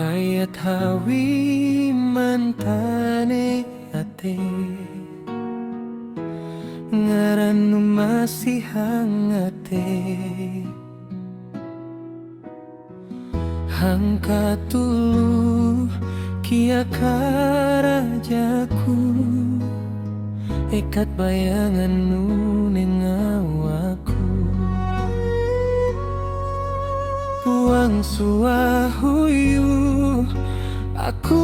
Hayat hawi mantane ate, ngaranmu masih hangate. Hangka tulu kia karajaku, ikat bayanganmu ning awakku. Buang suahuyu, aku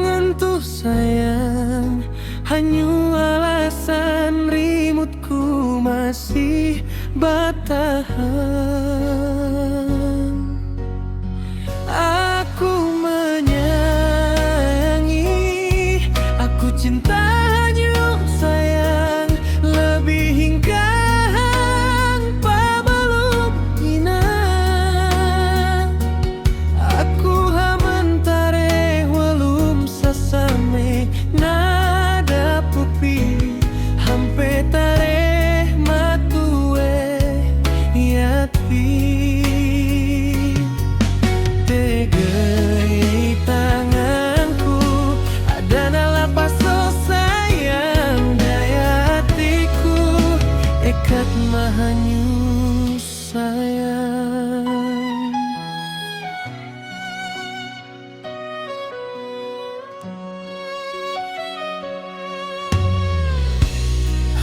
ngantuk sayang. Hanyu alasan rimutku masih batahan. Aku menyayangi, aku cintanya sayang. Lebih hingga mahanyu sayang.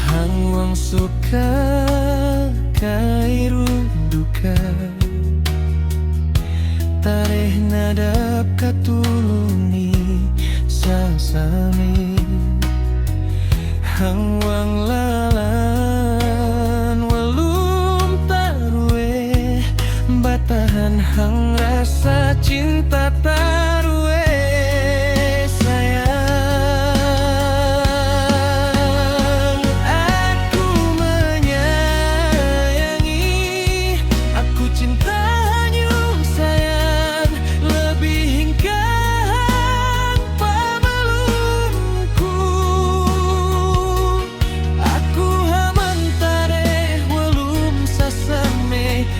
Hang wang suka kairu duka, tareh nadap katulungi sasami. Hang wang lalan walum tarwe, batahan hang rasa cinta tarwe sayang. Aku menyayangi, aku cintanya sayang. Lebih hingga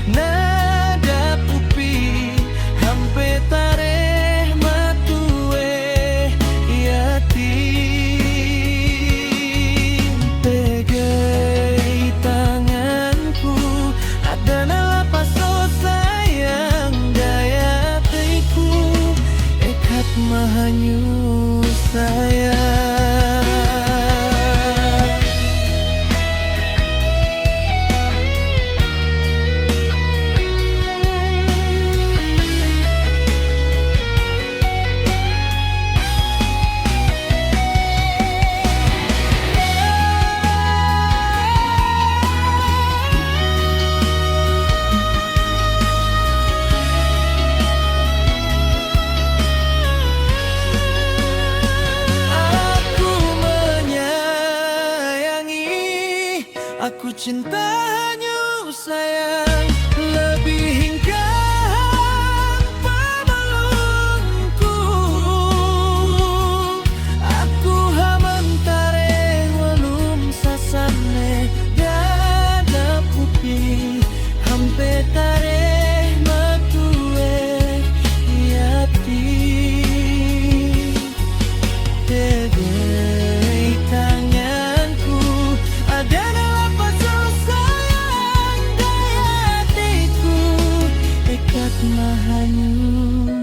nada pupi hampe tareh matue yatim. Pegai tanganku, ada nalapas oh sayang. Daya hatiku ikat mahanyu sayang. Aku cintanya sayang. Lebih hingga pamalungku, aku hamantare walum sasane. Dada pupi hampe tare matue yatim. Tegai tanganku, ada mahanyu